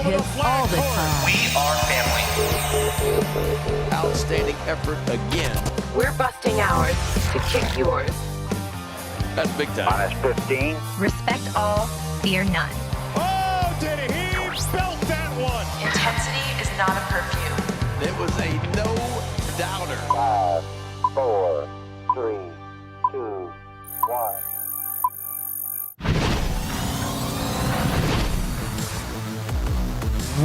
hits all the time. We are family. Outstanding effort again. We're busting ours to kick yours. That's big time. -15. Respect all, fear none. Oh, did he belt that one? Intensity is not a perfume. It was a no-doubter. 5, 4, 3, 2, 1.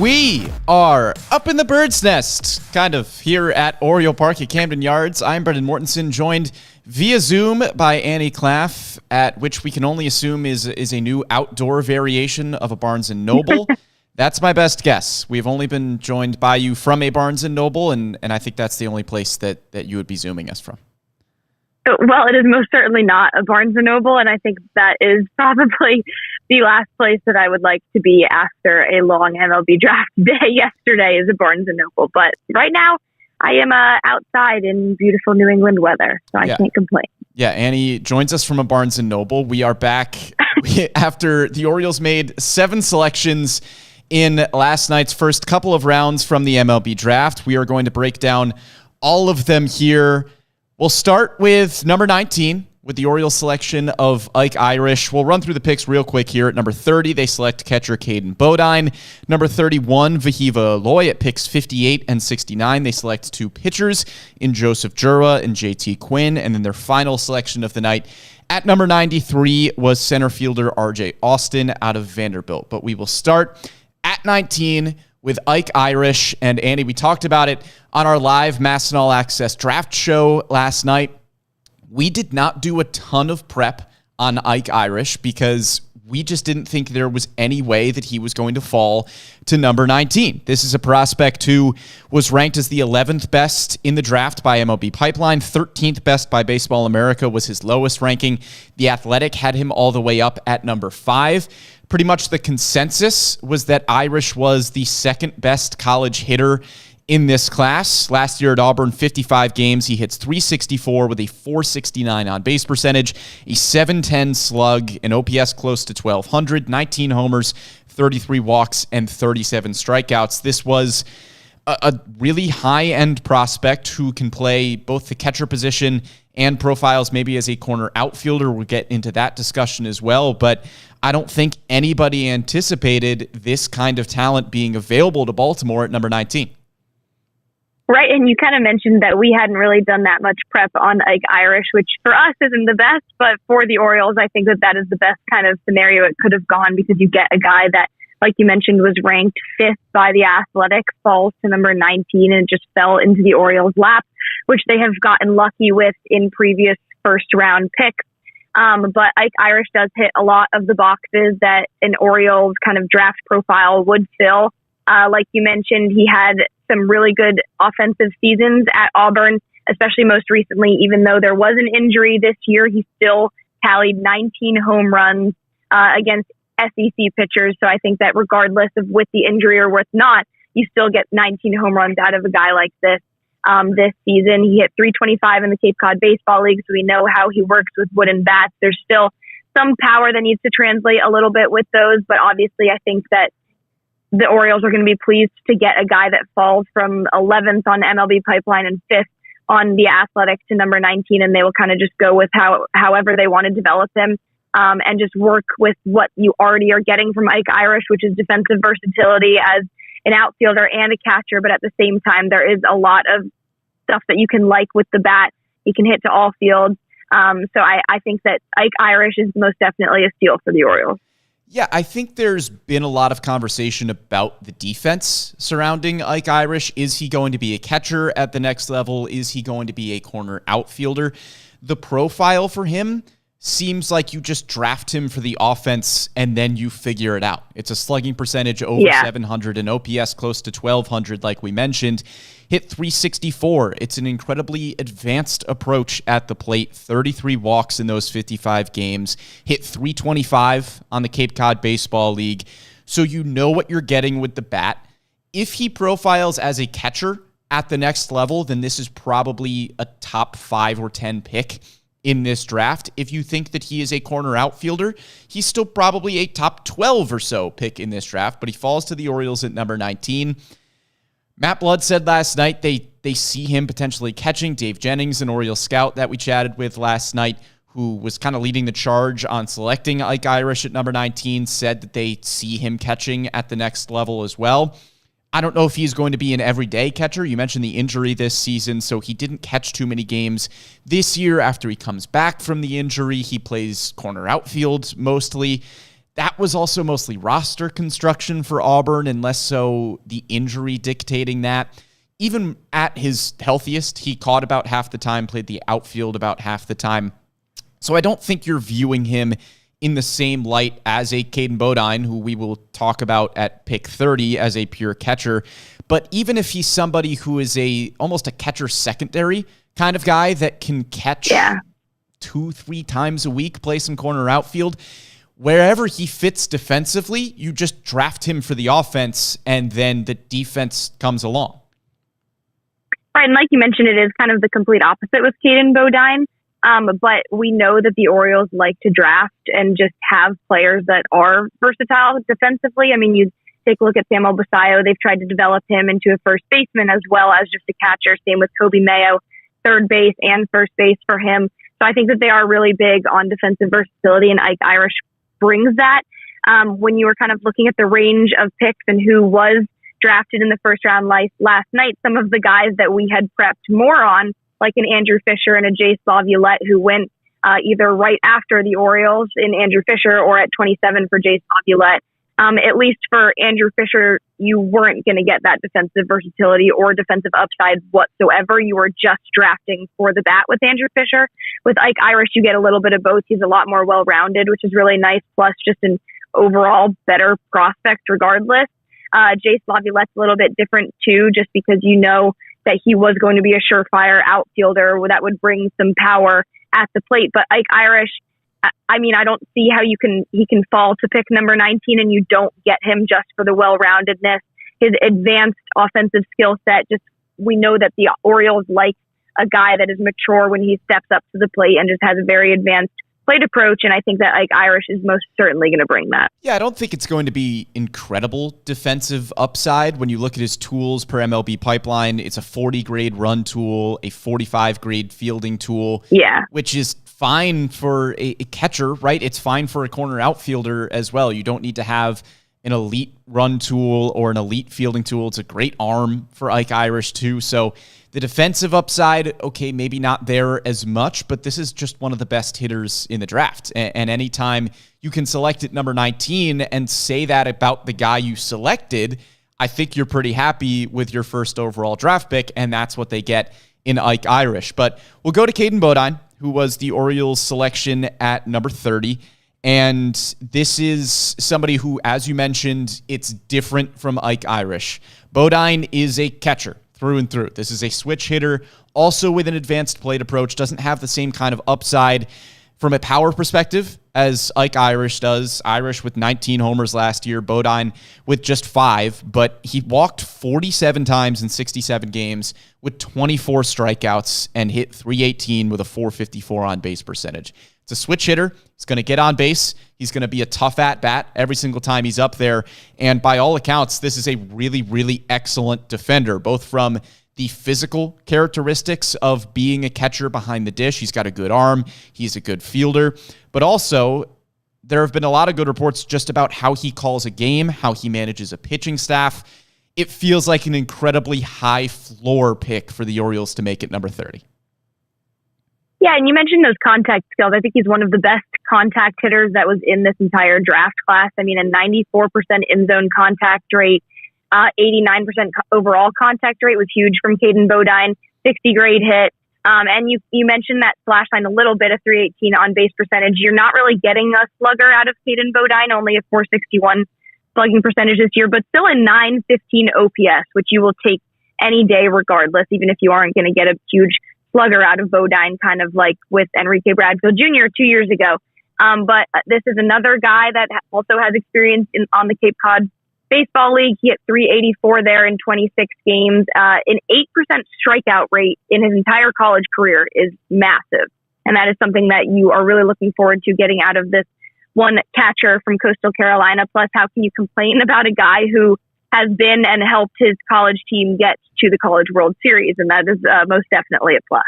We are up in the bird's nest, kind of, here at Oriole Park at Camden Yards. I'm Brendan Mortensen, joined via Zoom by Annie Klaff, at which we can only assume is a new outdoor variation of a Barnes & Noble. That's my best guess. We've only been joined by you from a Barnes & Noble, and I think that's the only place that you would be Zooming us from. Well, it is most certainly not a Barnes & Noble, and I think that is probably the last place that I would like to be after a long MLB draft day. Yesterday is a Barnes & Noble, but right now I am outside in beautiful New England weather, so I can't complain. Yeah, Annie joins us from a Barnes & Noble. We are back after the Orioles made 7 selections in last night's first couple of rounds from the MLB Draft. We are going to break down all of them here. We'll start with number 19 with the Orioles selection of Ike Irish. We'll run through the picks real quick here. At number 30, they select catcher Kaden Boddine. Number 31, Levi Aloy. At picks 58 and 69, they select 2 pitchers in Joseph Jera and JT Quinn. And then their final selection of the night at number 93 was center fielder RJ Austin out of Vanderbilt. But we will start at 19 with Ike Irish. And Andy, we talked about it on our live MASN All Access draft show last night. We did not do a ton of prep on Ike Irish because we just didn't think there was any way that he was going to fall to number 19. This is a prospect who was ranked as the 11th best in the draft by MLB Pipeline. 13th best by Baseball America was his lowest ranking. The Athletic had him all the way up at number 5. Pretty much the consensus was that Irish was the second best college hitter in this class. Last year at Auburn, 55 games, he hits .364 with a .469 on-base percentage, a .710 slug, an OPS close to 1,200, 19 homers, 33 walks, and 37 strikeouts. This was a really high-end prospect who can play both the catcher position and profiles maybe as a corner outfielder. We'll get into that discussion as well, but I don't think anybody anticipated this kind of talent being available to Baltimore at number 19. Right, and you kind of mentioned that we hadn't really done that much prep on Ike Irish, which for us isn't the best, but for the Orioles, I think that is the best kind of scenario it could have gone, because you get a guy that, like you mentioned, was ranked 5th by the Athletic, falls to number 19, and just fell into the Orioles' lap, which they have gotten lucky with in previous first-round picks. But Ike Irish does hit a lot of the boxes that an Orioles kind of draft profile would fill. Like you mentioned, he had some really good offensive seasons at Auburn, especially most recently. Even though there was an injury this year, he still tallied 19 home runs against SEC pitchers. So I think that regardless of with the injury or with not, you still get 19 home runs out of a guy like this. This season, he hit .325 in the Cape Cod Baseball League, so we know how he works with wooden bats. There's still some power that needs to translate a little bit with those, but obviously I think that the Orioles are going to be pleased to get a guy that falls from 11th on MLB Pipeline and 5th on the Athletic to number 19, and they will kind of just go with however they want to develop him and just work with what you already are getting from Ike Irish, which is defensive versatility as an outfielder and a catcher, but at the same time, there is a lot of stuff that you can like with the bat. He can hit to all fields. So I think that Ike Irish is most definitely a steal for the Orioles. Yeah, I think there's been a lot of conversation about the defense surrounding Ike Irish. Is he going to be a catcher at the next level? Is he going to be a corner outfielder? The profile for him seems like you just draft him for the offense and then you figure it out. It's a slugging percentage over 700 and OPS close to 1,200, like we mentioned. Hit .364. It's an incredibly advanced approach at the plate. 33 walks in those 55 games. Hit .325 on the Cape Cod Baseball League. So you know what you're getting with the bat. If he profiles as a catcher at the next level, then this is probably a top 5 or 10 pick in this draft. If you think that he is a corner outfielder, he's still probably a top 12 or so pick in this draft, but he falls to the Orioles at number 19. Matt Blood said last night they see him potentially catching. Dave Jennings, an Orioles scout that we chatted with last night, who was kind of leading the charge on selecting Ike Irish at number 19, said that they see him catching at the next level as well. I don't know if he's going to be an everyday catcher. You mentioned the injury this season, so he didn't catch too many games this year. After he comes back from the injury, he plays corner outfield mostly. That was also mostly roster construction for Auburn, and less so the injury dictating that. Even at his healthiest, he caught about half the time, played the outfield about half the time. So I don't think you're viewing him in the same light as a Kaden Boddine, who we will talk about at pick 30 as a pure catcher. But even if he's somebody who is almost a catcher secondary kind of guy that can catch 2-3 times a week, play some corner outfield, wherever he fits defensively, you just draft him for the offense, and then the defense comes along. Right, and like you mentioned, it is kind of the complete opposite with Kaden Boddine. But we know that the Orioles like to draft and just have players that are versatile defensively. I mean, you take a look at Samuel Basayo. They've tried to develop him into a first baseman as well as just a catcher. Same with Kobe Mayo, third base and first base for him. So I think that they are really big on defensive versatility, and Ike Irish brings that. When you were kind of looking at the range of picks and who was drafted in the first round last night, some of the guys that we had prepped more on, like an Andrew Fisher and a Jace Laviolette, who went either right after the Orioles in Andrew Fisher or at 27 for Jace Laviolette. At least for Andrew Fisher, you weren't going to get that defensive versatility or defensive upside whatsoever. You were just drafting for the bat with Andrew Fisher. With Ike Irish, you get a little bit of both. He's a lot more well-rounded, which is really nice, plus just an overall better prospect regardless. Jace Laviolette's a little bit different too, just because you know that he was going to be a surefire outfielder that would bring some power at the plate. But Ike Irish, I mean, I don't see how he can fall to pick number 19 and you don't get him just for the well-roundedness, his advanced offensive skill set. Just, we know that the Orioles like a guy that is mature when he steps up to the plate and just has a very advanced plate approach, and I think that Ike Irish is most certainly going to bring that. Yeah, I don't think it's going to be incredible defensive upside. When you look at his tools per MLB Pipeline, it's a 40 grade run tool, a 45 grade fielding tool, which is fine for a catcher, right? It's fine for a corner outfielder as well. You don't need to have an elite run tool or an elite fielding tool. It's a great arm for Ike Irish too. So the defensive upside, okay, maybe not there as much, but this is just one of the best hitters in the draft. And anytime you can select at number 19 and say that about the guy you selected, I think you're pretty happy with your first overall draft pick, and that's what they get in Ike Irish. But we'll go to Kaden Boddine, who was the Orioles selection at number 30. And this is somebody who, as you mentioned, it's different from Ike Irish. Boddine is a catcher through and through. This is a switch hitter, also with an advanced plate approach, doesn't have the same kind of upside from a power perspective as Ike Irish does. Irish with 19 homers last year, Boddine with just 5, but he walked 47 times in 67 games with 24 strikeouts and hit .318 with a .454 on-base percentage. It's a switch hitter. He's going to get on base. He's going to be a tough at-bat every single time he's up there. And by all accounts, this is a really, really excellent defender, both from the physical characteristics of being a catcher behind the dish. He's got a good arm. He's a good fielder. But also, there have been a lot of good reports just about how he calls a game, how he manages a pitching staff. It feels like an incredibly high floor pick for the Orioles to make it number 30. Yeah, and you mentioned those contact skills. I think he's one of the best contact hitters that was in this entire draft class. I mean, a 94% in-zone contact rate, 89% overall contact rate was huge from Kaden Boddine, 60 grade hit. And you mentioned that slash line a little bit, a .318 on-base percentage. You're not really getting a slugger out of Kaden Boddine, only a .461 slugging percentage this year, but still a .915 OPS, which you will take any day regardless, even if you aren't going to get a huge slugger out of Boddine, kind of like with Enrique Bradfield Jr. 2 years ago. But this is another guy that also has experience on the Cape Cod Baseball League. He hit .384 there in 26 games. An 8% strikeout rate in his entire college career is massive. And that is something that you are really looking forward to getting out of this one catcher from Coastal Carolina. Plus, how can you complain about a guy who has been and helped his college team get to the College World Series? And that is most definitely a plus.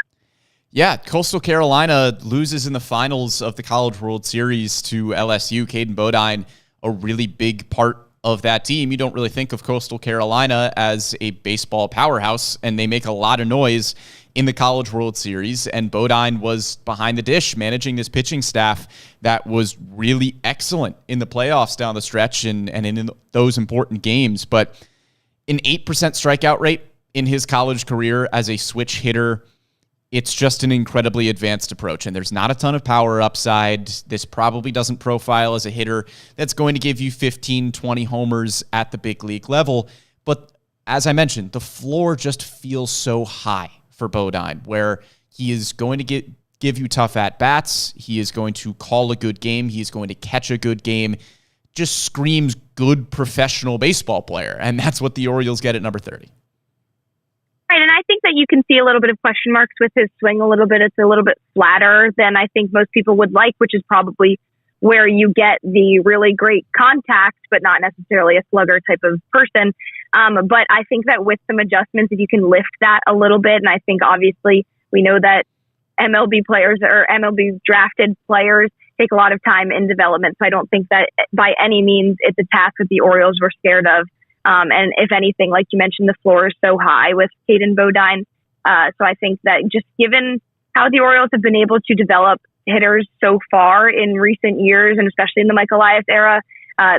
Yeah, Coastal Carolina loses in the finals of the College World Series to LSU. Kaden Boddine, a really big part of that team. You don't really think of Coastal Carolina as a baseball powerhouse, and they make a lot of noise in the College World Series, and Boddine was behind the dish managing this pitching staff that was really excellent in the playoffs down the stretch and in those important games. But an 8% strikeout rate in his college career as a switch hitter, it's just an incredibly advanced approach, and there's not a ton of power upside. This probably doesn't profile as a hitter that's going to give you 15, 20 homers at the big league level. But as I mentioned, the floor just feels so high for Boddine, where he is going to give you tough at-bats. He is going to call a good game. He is going to catch a good game. Just screams good professional baseball player, and that's what the Orioles get at number 30. Right, and I think that you can see a little bit of question marks with his swing a little bit. It's a little bit flatter than I think most people would like, which is probably where you get the really great contact, but not necessarily a slugger type of person. But I think that with some adjustments, if you can lift that a little bit, and I think obviously we know that MLB players or MLB drafted players take a lot of time in development. So I don't think that by any means it's a task that the Orioles were scared of. And if anything, like you mentioned, the floor is so high with Kaden Boddine. So I think that just given how the Orioles have been able to develop hitters so far in recent years, and especially in the Mike Elias era,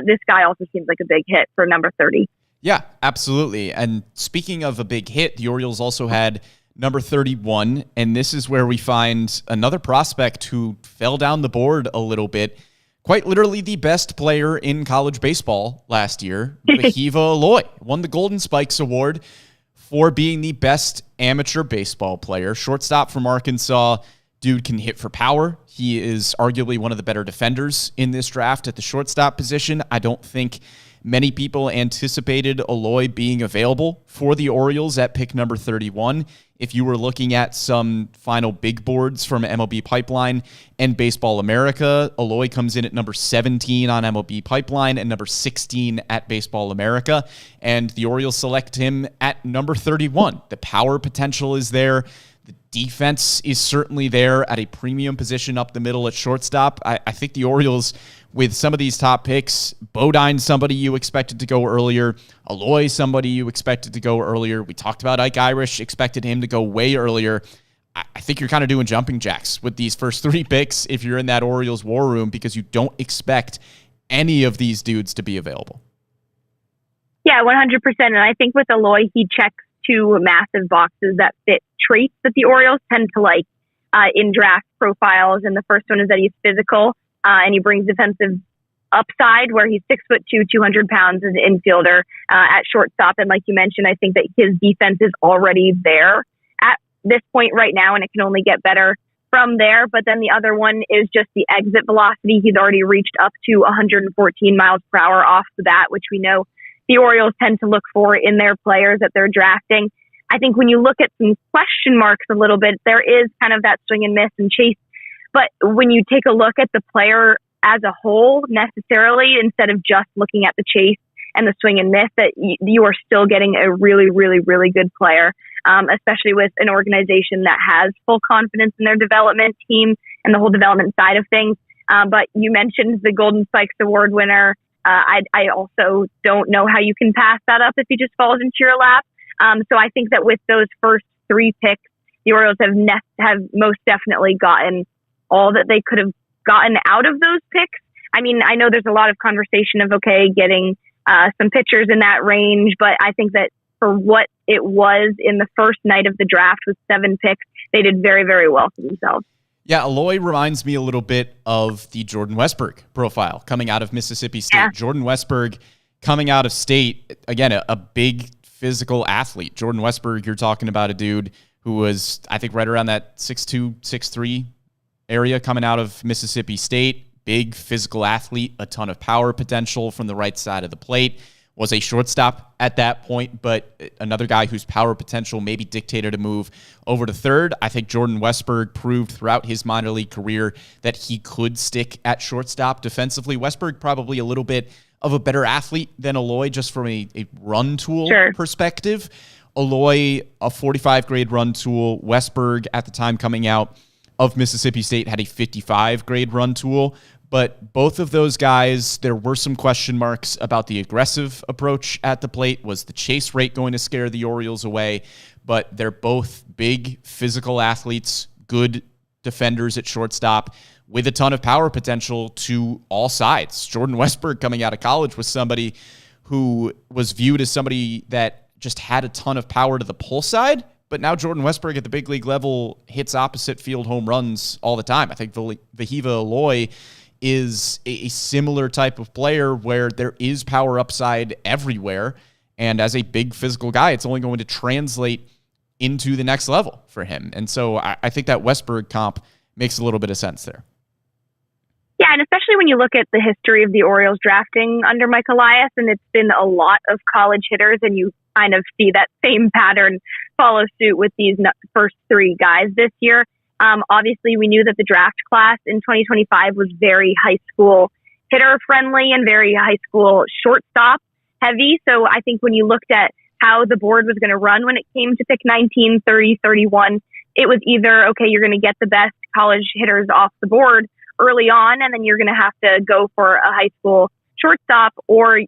this guy also seems like a big hit for number 30. Yeah, absolutely. And speaking of a big hit, the Orioles also had number 31, and this is where we find another prospect who fell down the board a little bit. Quite literally the best player in college baseball last year, Levi Aloy, won the Golden Spikes Award for being the best amateur baseball player. Shortstop from Arkansas. Dude can hit for power. He is arguably one of the better defenders in this draft at the shortstop position. I don't think many people anticipated Aloy being available for the Orioles at pick number 31. If you were looking at some final big boards from MLB Pipeline and Baseball America, Aloy comes in at number 17 on MLB Pipeline and number 16 at Baseball America, and the Orioles select him at number 31. The power potential is there. The defense is certainly there at a premium position up the middle at shortstop. I think the Orioles, with some of these top picks, Boddine, somebody you expected to go earlier, Aloy, somebody you expected to go earlier. We talked about Ike Irish, expected him to go way earlier. I think you're kind of doing jumping jacks with these first three picks if you're in that Orioles war room, because you don't expect any of these dudes to be available. Yeah, 100%. And I think with Aloy, he checks two massive boxes that fit traits that the Orioles tend to like in draft profiles. And the first one is that he's physical and he brings defensive upside, where he's 6'2", 200 pounds as an infielder at shortstop. And like you mentioned, I think that his defense is already there at this point right now, and it can only get better from there. But then the other one is just the exit velocity. He's already reached up to 114 miles per hour off the bat, which we know the Orioles tend to look for in their players that they're drafting. I think when you look at some question marks a little bit, there is kind of that swing and miss and chase. But when you take a look at the player as a whole, necessarily, instead of just looking at the chase and the swing and miss, that you are still getting a really, really, really good player, especially with an organization that has full confidence in their development team and the whole development side of things. But you mentioned the Golden Spikes Award winner. I also don't know how you can pass that up if he just falls into your lap. So I think that with those first three picks, the Orioles have most definitely gotten all that they could have gotten out of those picks. I mean, I know there's a lot of conversation of, okay, getting some pitchers in that range, but I think that for what it was in the first night of the draft with 7 picks, they did very, very well for themselves. Yeah, Aloy reminds me a little bit of the Jordan Westberg profile coming out of Mississippi State. Yeah. Jordan Westberg coming out of state, again, a big physical athlete. Jordan Westberg, you're talking about a dude who was, I think, right around that 6'2", 6'3" area coming out of Mississippi State. Big physical athlete, a ton of power potential from the right side of the plate. was a shortstop at that point, but another guy whose power potential maybe dictated a move over to third. I think Jordan Westberg proved throughout his minor league career that he could stick at shortstop defensively. Westberg probably a little bit of a better athlete than Aloy just from a run tool perspective. Aloy, a 45 grade run tool. Westberg, at the time coming out of Mississippi State, had a 55 grade run tool. But both of those guys, there were some question marks about the aggressive approach at the plate. Was the chase rate going to scare the Orioles away? But they're both big physical athletes, good defenders at shortstop with a ton of power potential to all sides. Jordan Westberg, coming out of college, was somebody who was viewed as somebody that just had a ton of power to the pull side. But now Jordan Westberg at the big league level hits opposite field home runs all the time. I think Vahiva Aloy is a similar type of player where there is power upside everywhere. And as a big physical guy, it's only going to translate into the next level for him. And so I think that Westberg comp makes a little bit of sense there. Yeah, and especially when you look at the history of the Orioles drafting under Mike Elias, and it's been a lot of college hitters, and you kind of see that same pattern follow suit with these first three guys this year. Obviously, we knew that the draft class in 2025 was very high school hitter friendly and very high school shortstop heavy. So I think when you looked at how the board was going to run when it came to pick 19, 30, 31, it was either, okay, you're going to get the best college hitters off the board early on, and then you're going to have to go for a high school shortstop, or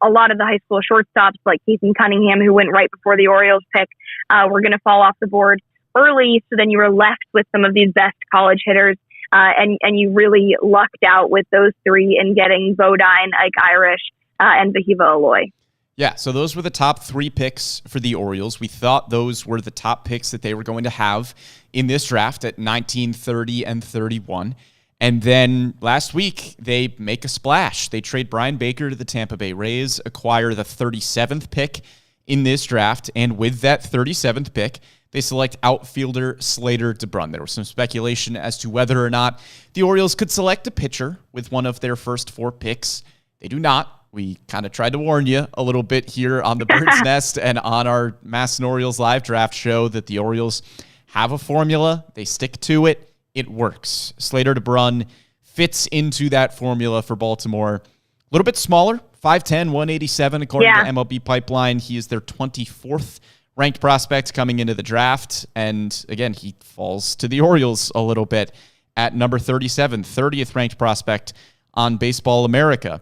a lot of the high school shortstops like Ethan Cunningham, who went right before the Orioles pick, were going to fall off the board early. So then you were left with some of these best college hitters, and you really lucked out with those three in getting Boddine, Ike Irish, and Vahiva Aloy. Yeah, so those were the top three picks for the Orioles. We thought those were the top picks that they were going to have in this draft at 19, 30, and 31. And then last week, they make a splash. They trade Brian Baker to the Tampa Bay Rays, acquire the 37th pick in this draft, and with that 37th pick, they select outfielder Slater DeBruin. There was some speculation as to whether or not the Orioles could select a pitcher with one of their first four picks. They do not. We kind of tried to warn you a little bit here on the Bird's Nest and on our MASN Orioles live draft show that the Orioles have a formula. They stick to it. It works. Slater DeBruin fits into that formula for Baltimore. A little bit smaller, 5'10", 187 according to MLB Pipeline. He is their 24th ranked prospect coming into the draft. And again, he falls to the Orioles a little bit at number 37, 30th ranked prospect on Baseball America.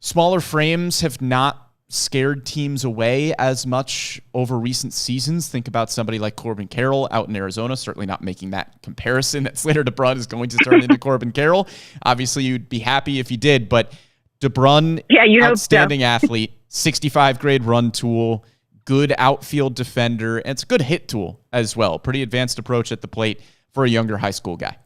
Smaller frames have not scared teams away as much over recent seasons. Think about somebody like Corbin Carroll out in Arizona, certainly not making that comparison that Slater DeBruin is going to turn into Corbin Carroll. Obviously, you'd be happy if he did, but DeBruin, outstanding athlete, 65 grade run tool, good outfield defender, and it's a good hit tool as well. Pretty advanced approach at the plate for a younger high school guy.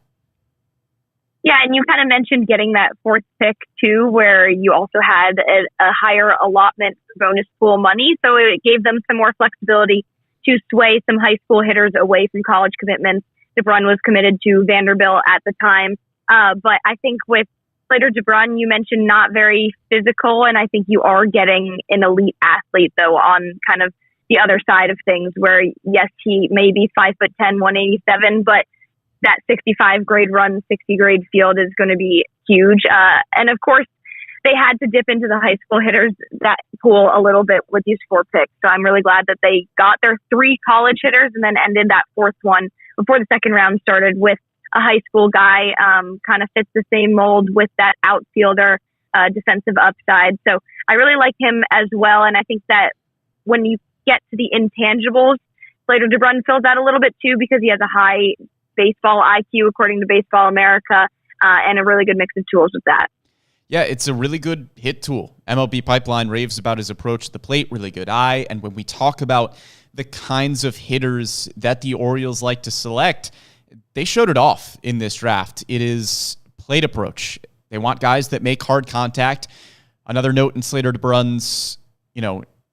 Yeah, and you kind of mentioned getting that fourth pick too, where you also had a higher allotment for bonus pool money. So it gave them some more flexibility to sway some high school hitters away from college commitments. DeBruin was committed to Vanderbilt at the time. But I think with Slater DeBruin, you mentioned not very physical, and I think you are getting an elite athlete, though, on kind of the other side of things, where, yes, he may be 5'10", 187, but that 65 grade run, 60 grade field is going to be huge. And of course, they had to dip into the high school hitters that pool a little bit with these four picks. So I'm really glad that they got their three college hitters and then ended that fourth one before the second round started with a high school guy, kind of fits the same mold with that outfielder defensive upside. So I really like him as well. And I think that when you get to the intangibles, Slater DeBruin fills out a little bit too, because he has a high baseball IQ according to Baseball America, and a really good mix of tools with that. Yeah, it's a really good hit tool. MLB Pipeline raves about his approach to the plate, really good eye. And when we talk about the kinds of hitters that the Orioles like to select, they showed it off in this draft. It is plate approach. They want guys that make hard contact. Another note in Slater DeBruin's,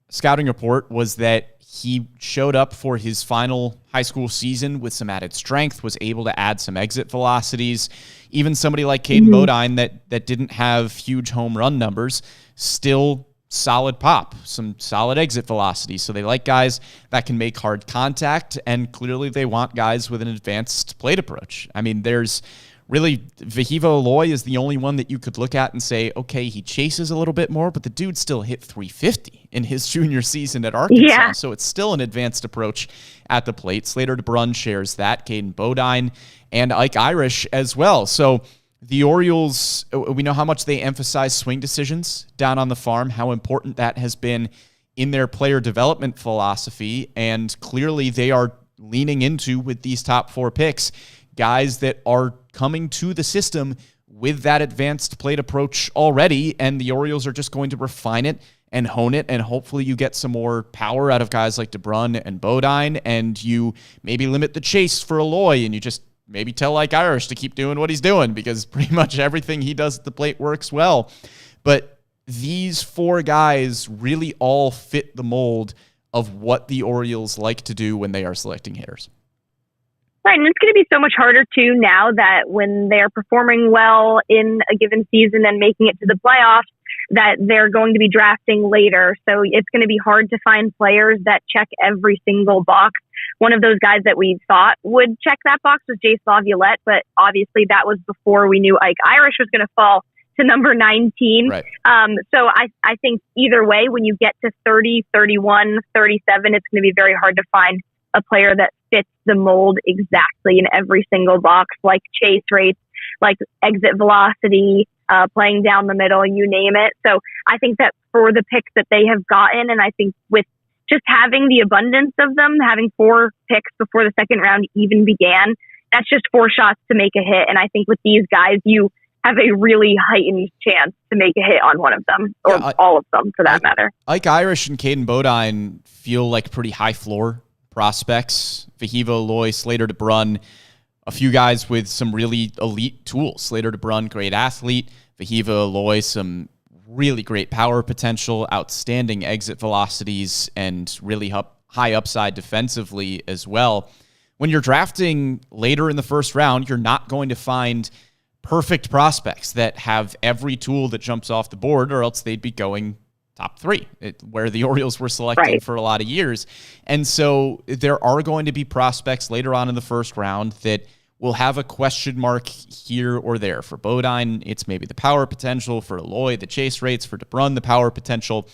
scouting report was that he showed up for his final high school season with some added strength, was able to add some exit velocities. Even somebody like Kaden Boddine that didn't have huge home run numbers still solid pop, some solid exit velocity. So they like guys that can make hard contact, and clearly they want guys with an advanced plate approach. I mean, there's really, Levi Aloy is the only one that you could look at and say, okay, he chases a little bit more, but the dude still hit 350 in his junior season at Arkansas. Yeah. So it's still an advanced approach at the plate. Slater DeBruin shares that, Kaden Boddine, and Ike Irish as well. So the Orioles, we know how much they emphasize swing decisions down on the farm, how important that has been in their player development philosophy, and clearly they are leaning into, with these top 4 picks, guys that are coming to the system with that advanced plate approach already, and the Orioles are just going to refine it and hone it, and hopefully you get some more power out of guys like DeBruin and Boddine, and you maybe limit the chase for Aloy, and you just maybe tell Ike Irish to keep doing what he's doing, because pretty much everything he does at the plate works well. But these 4 guys really all fit the mold of what the Orioles like to do when they are selecting hitters. Right, and it's going to be so much harder, too, now that when they're performing well in a given season and making it to the playoffs, that they're going to be drafting later. So it's going to be hard to find players that check every single box. One of those guys that we thought would check that box was Jace Laviolette, but obviously that was before we knew Ike Irish was going to fall to number 19. Right. So I think either way, when you get to 30, 31, 37, it's going to be very hard to find a player that fits the mold exactly in every single box, like chase rates, like exit velocity, playing down the middle, you name it. So I think that for the picks that they have gotten, and I think with just having the abundance of them, having 4 picks before the second round even began, that's just 4 shots to make a hit. And I think with these guys, you have a really heightened chance to make a hit on one of them, or all of them for that matter. Ike Irish and Kaden Boddine feel like pretty high floor prospects. Levi Aloy, Slater DeBruin, a few guys with some really elite tools. Slater DeBruin, great athlete. Levi Aloy, some really great power potential, outstanding exit velocities, and really high upside defensively as well. When you're drafting later in the first round, you're not going to find perfect prospects that have every tool that jumps off the board, or else they'd be going top 3, where the Orioles were selecting for a lot of years. And so there are going to be prospects later on in the first round that will have a question mark here or there. For Boddine, it's maybe the power potential. For Aloy, the chase rates. For DeBruin, the power potential.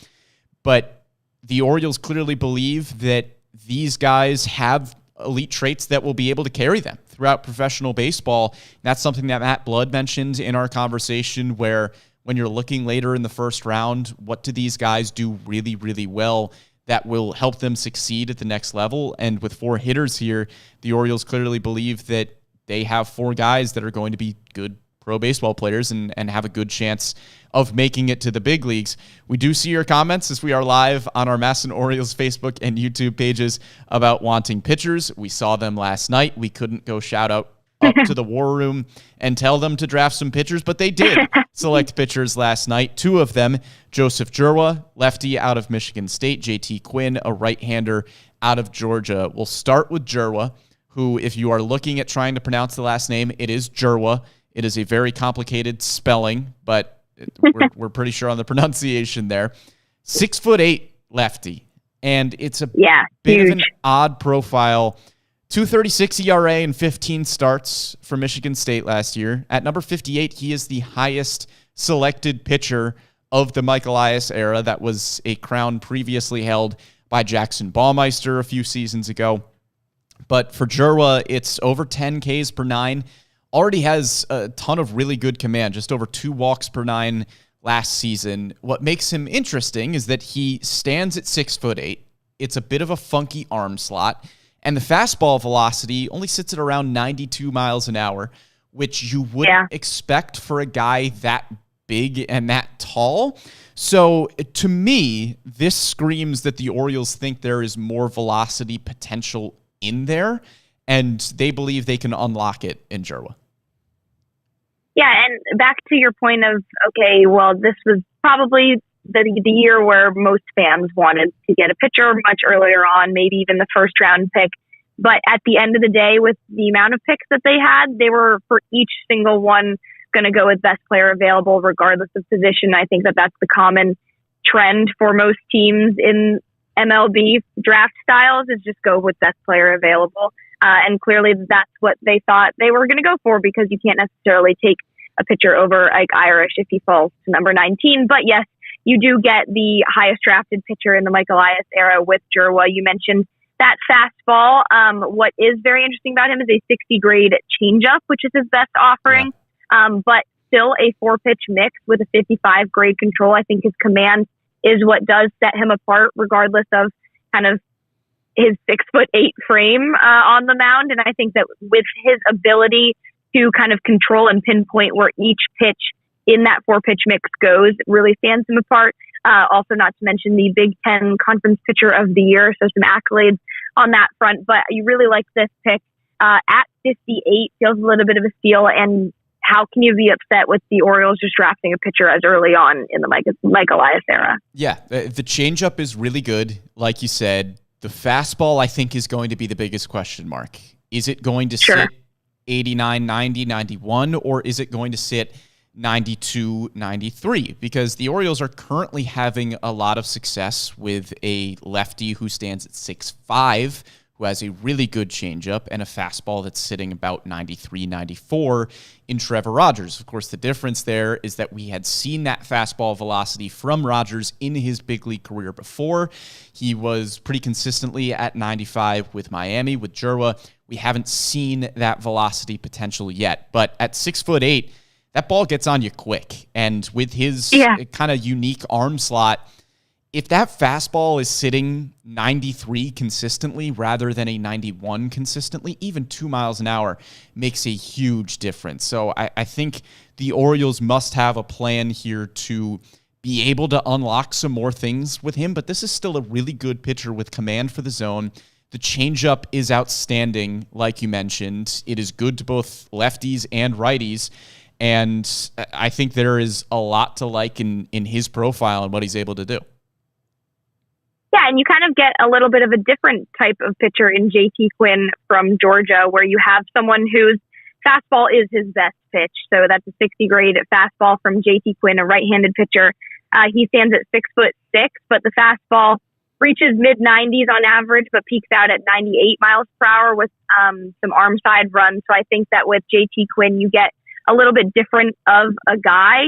But the Orioles clearly believe that these guys have elite traits that will be able to carry them throughout professional baseball. That's something that Matt Blood mentioned in our conversation, where when you're looking later in the first round, what do these guys do really, really well that will help them succeed at the next level? And with 4 hitters here, the Orioles clearly believe that they have 4 guys that are going to be good pro baseball players and have a good chance of making it to the big leagues. We do see your comments as we are live on our MASN Orioles Facebook and YouTube pages about wanting pitchers. We saw them last night. We couldn't go shout out up to the war room and tell them to draft some pitchers, but they did select pitchers last night. 2 of them, Joseph Jera, lefty out of Michigan State, JT Quinn, a right-hander out of Georgia. We'll start with Jera, who, if you are looking at trying to pronounce the last name, it is Jera. It is a very complicated spelling, but we're pretty sure on the pronunciation there. 6'8" lefty, and it's a bit of an odd profile. 2.36 ERA and 15 starts for Michigan State last year. At number 58, he is the highest selected pitcher of the Mike Elias era. That was a crown previously held by Jackson Baumeister a few seasons ago. But for Jera, it's over 10 Ks per 9. Already has a ton of really good command, just over 2 walks per 9 last season. What makes him interesting is that he stands at 6'8". It's a bit of a funky arm slot. And the fastball velocity only sits at around 92 miles an hour, which you wouldn't expect for a guy that big and that tall. So to me, this screams that the Orioles think there is more velocity potential in there, and they believe they can unlock it in Jera. Yeah, and back to your point of, okay, well, this was probably the year where most fans wanted to get a pitcher much earlier on, maybe even the first round pick. But at the end of the day, with the amount of picks that they had, they were, for each single one, going to go with best player available, regardless of position. I think that that's the common trend for most teams in MLB draft styles is just go with best player available. And clearly that's what they thought they were going to go for, because you can't necessarily take a pitcher over Ike Irish if he falls to number 19. But yes, you do get the highest drafted pitcher in the Mike Elias era with Jera. You mentioned that fastball. What is very interesting about him is a 60 grade changeup, which is his best offering. But still a 4-pitch mix with a 55 grade control. I think his command is what does set him apart, regardless of kind of his 6'8" frame on the mound. And I think that with his ability to kind of control and pinpoint where each pitch in that 4-pitch mix goes, it really stands him apart. Also, not to mention the Big Ten Conference Pitcher of the Year, so some accolades on that front. But you really like this pick at 58, feels a little bit of a steal. And how can you be upset with the Orioles just drafting a pitcher as early on in the Mike Elias era? Yeah, the changeup is really good, like you said. The fastball, I think, is going to be the biggest question mark. Is it going to sit 89, 90, 91, or is it going to sit 92, 93? Because the Orioles are currently having a lot of success with a lefty who stands at 6'5", who has a really good changeup and a fastball that's sitting about 93, 94 in Trevor Rogers. Of course, the difference there is that we had seen that fastball velocity from Rogers in his big league career before. He was pretty consistently at 95 with Miami. With Jera, we haven't seen that velocity potential yet. But at 6'8", that ball gets on you quick. And with his kind of unique arm slot, if that fastball is sitting 93 consistently rather than a 91 consistently, even 2 miles an hour makes a huge difference. So I think the Orioles must have a plan here to be able to unlock some more things with him. But this is still a really good pitcher with command for the zone. The changeup is outstanding, like you mentioned. It is good to both lefties and righties. And I think there is a lot to like in his profile and what he's able to do. Yeah, and you kind of get a little bit of a different type of pitcher in JT Quinn from Georgia, where you have someone whose fastball is his best pitch. So that's a 60 grade fastball from JT Quinn, a right-handed pitcher. He stands at 6'6", but the fastball reaches mid-90s on average, but peaks out at 98 miles per hour with some arm side runs. So I think that with JT Quinn, you get a little bit different of a guy.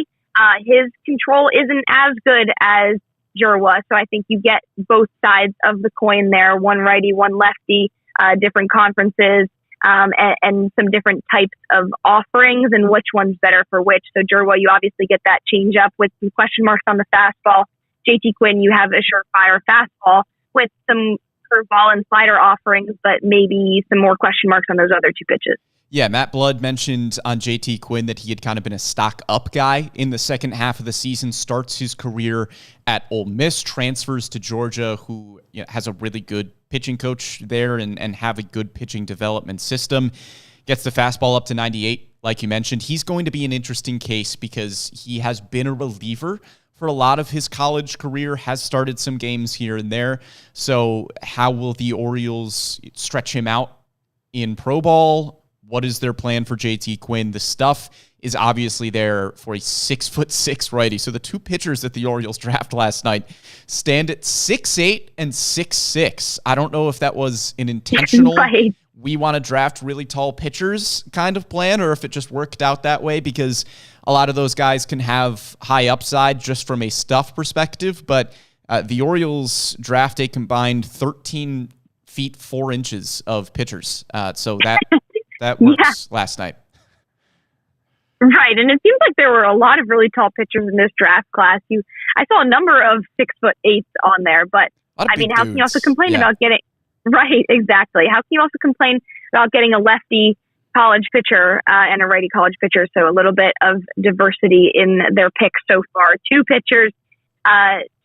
His control isn't as good as Jera, so I think you get both sides of the coin there, one righty, one lefty, different conferences, and some different types of offerings and which one's better for which. So Jera, you obviously get that change up with some question marks on the fastball. JT Quinn, you have a surefire fastball with some curveball and slider offerings, but maybe some more question marks on those other two pitches. Yeah, Matt Blood mentioned on JT Quinn that he had kind of been a stock-up guy in the second half of the season, starts his career at Ole Miss, transfers to Georgia, who has a really good pitching coach there and have a good pitching development system, gets the fastball up to 98, like you mentioned. He's going to be an interesting case because he has been a reliever for a lot of his college career, has started some games here and there. So how will the Orioles stretch him out in pro ball? What is their plan for JT Quinn? The stuff is obviously there for a 6'6" righty. So the two pitchers that the Orioles draft last night stand at 6'8" and 6'6". I don't know if that was an intentional, we want to draft really tall pitchers kind of plan, or if it just worked out that way, because a lot of those guys can have high upside just from a stuff perspective. But the Orioles draft a combined 13 feet 4 inches of pitchers. So that works last night. Right, and it seems like there were a lot of really tall pitchers in this draft class. I saw a number of 6'8" on there, but I mean, how can you also complain about getting right? Exactly. How can you also complain about getting a lefty college pitcher and a righty college pitcher? So a little bit of diversity in their picks so far. Two pitchers,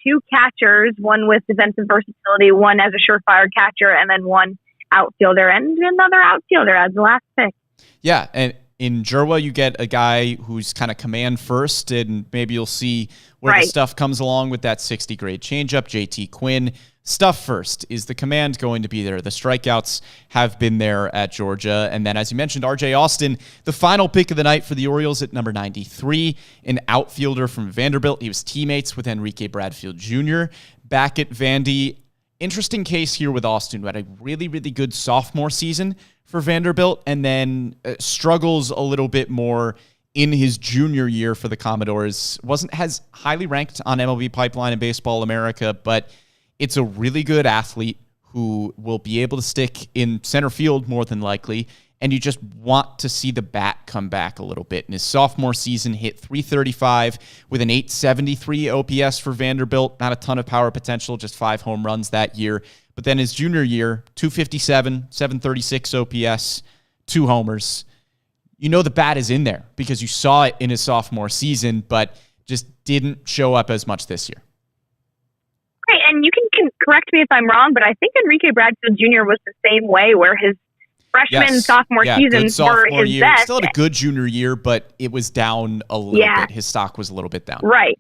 two catchers, one with defensive versatility, one as a surefire catcher, and then one outfielder and another outfielder as the last pick. Yeah, and in Jera, you get a guy who's kind of command first, and maybe you'll see where the stuff comes along with that 60 grade changeup. JT Quinn, stuff first. Is the command going to be there? The strikeouts have been there at Georgia. And then, as you mentioned, R.J. Austin, the final pick of the night for the Orioles at number 93, an outfielder from Vanderbilt. He was teammates with Enrique Bradfield Jr. back at Vandy. Interesting case here with Austin, who had a really, really good sophomore season for Vanderbilt and then struggles a little bit more in his junior year for the Commodores. Wasn't as highly ranked on MLB Pipeline and Baseball America, but it's a really good athlete who will be able to stick in center field more than likely, and you just want to see the bat come back a little bit. In his sophomore season, hit .335 with an .873 OPS for Vanderbilt. Not a ton of power potential, just 5 home runs that year. But then his junior year, .257, .736 OPS, 2 homers. You know the bat is in there because you saw it in his sophomore season, but just didn't show up as much this year. Right, and you can correct me if I'm wrong, but I think Enrique Bradfield Jr. was the same way, where his freshman, sophomore seasons were his year. best. Still had a good junior year, but it was down a little bit. His stock was a little bit down. Right.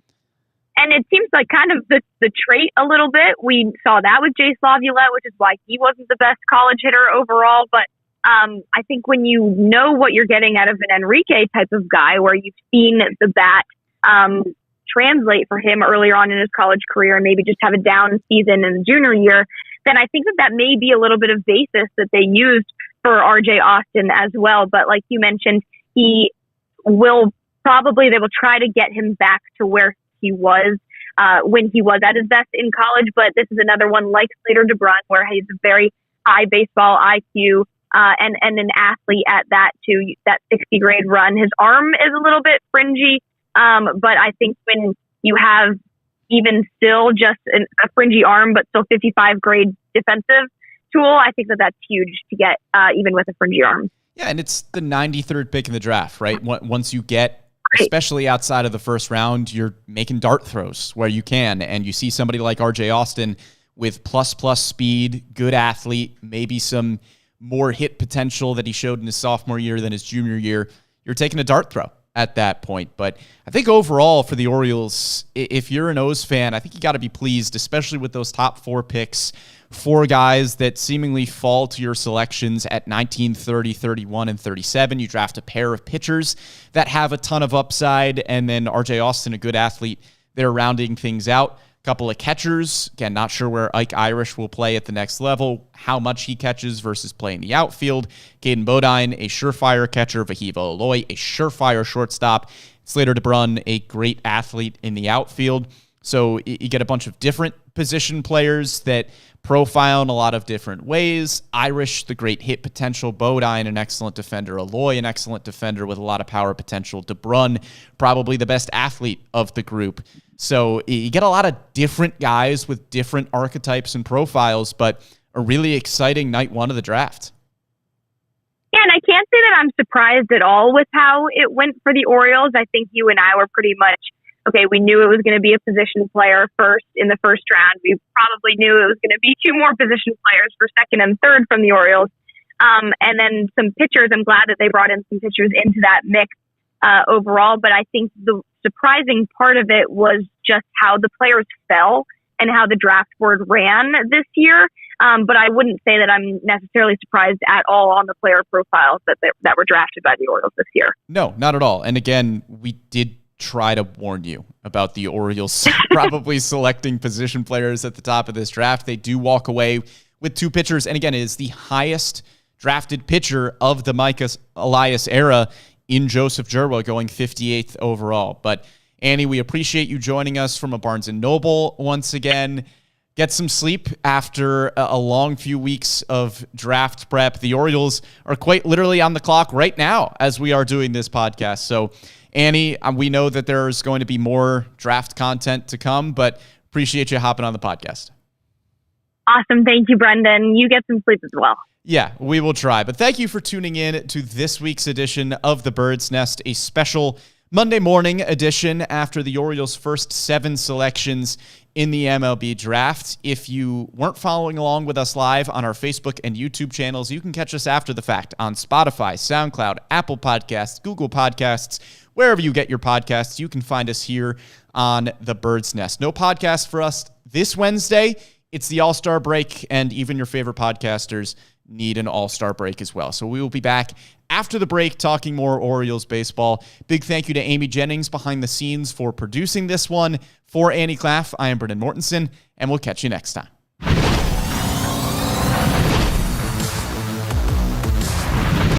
And it seems like kind of the trait a little bit. We saw that with Jace Laviolette, which is why he wasn't the best college hitter overall, but I think when you know what you're getting out of an Enrique type of guy, where you've seen the bat translate for him earlier on in his college career and maybe just have a down season in the junior year, then I think that may be a little bit of basis that they used for RJ Austin as well. But like you mentioned, they will try to get him back to where he was when he was at his best in college. But this is another one like Slater DeBruin, where he's a very high baseball IQ, and an athlete at that too. That 60 grade run, his arm is a little bit fringy, but I think when you have even still just a fringy arm, but still 55 grade defensive tool, I think that's huge to get even with a fringy arm. Yeah, and it's the 93rd pick in the draft, right? Once you get, especially outside of the first round, you're making dart throws where you can, and you see somebody like R.J. Austin with plus speed, good athlete, maybe some more hit potential that he showed in his sophomore year than his junior year. You're taking a dart throw at that point. But I think overall for the Orioles, if you're an O's fan, I think you got to be pleased, especially with those top 4 picks, 4 guys that seemingly fall to your selections at 19, 30, 31, and 37. You draft a pair of pitchers that have a ton of upside, and then R.J. Austin, a good athlete, they're rounding things out. Couple of catchers. Again, not sure where Ike Irish will play at the next level, how much he catches versus playing the outfield. Kaden Boddine, a surefire catcher. Levi Aloy, a surefire shortstop. Slater DeBruin, a great athlete in the outfield. So you get a bunch of different position players that profile in a lot of different ways. Irish, the great hit potential. Boddine, an excellent defender. Aloy, an excellent defender with a lot of power potential. DeBruin, probably the best athlete of the group. So you get a lot of different guys with different archetypes and profiles, but a really exciting night 1 of the draft. Yeah, and I can't say that I'm surprised at all with how it went for the Orioles. I think you and I were pretty much, okay, we knew it was going to be a position player first in the first round. We probably knew it was going to be 2 more position players for second and third from the Orioles. And then some pitchers. I'm glad that they brought in some pitchers into that mix overall. But I think the surprising part of it was just how the players fell and how the draft board ran this year. But I wouldn't say that I'm necessarily surprised at all on the player profiles that were drafted by the Orioles this year. No, not at all. And again, we did try to warn you about the Orioles probably selecting position players at the top of this draft. They do walk away with 2 pitchers. And again, it is the highest drafted pitcher of the Mike Elias era in Joseph Jera, going 58th overall. But Annie, we appreciate you joining us from a Barnes & Noble once again. Get some sleep after a long few weeks of draft prep. The Orioles are quite literally on the clock right now as we are doing this podcast. So, Annie, we know that there's going to be more draft content to come, but appreciate you hopping on the podcast. Awesome. Thank you, Brendan. You get some sleep as well. Yeah, we will try. But thank you for tuning in to this week's edition of The Bird's Nest, a special Monday morning edition after the Orioles' first 7 selections in the MLB Draft. If you weren't following along with us live on our Facebook and YouTube channels, you can catch us after the fact on Spotify, SoundCloud, Apple Podcasts, Google Podcasts, wherever you get your podcasts. You can find us here on The Bird's Nest. No podcast for us this Wednesday. it's the All-Star break, and even your favorite podcasters need an All-Star break as well. So we will be back after the break talking more Orioles baseball. Big thank you to Amy Jennings behind the scenes for producing this one. For Annie Klaff, I am Brendan Mortensen, and we'll catch you next time.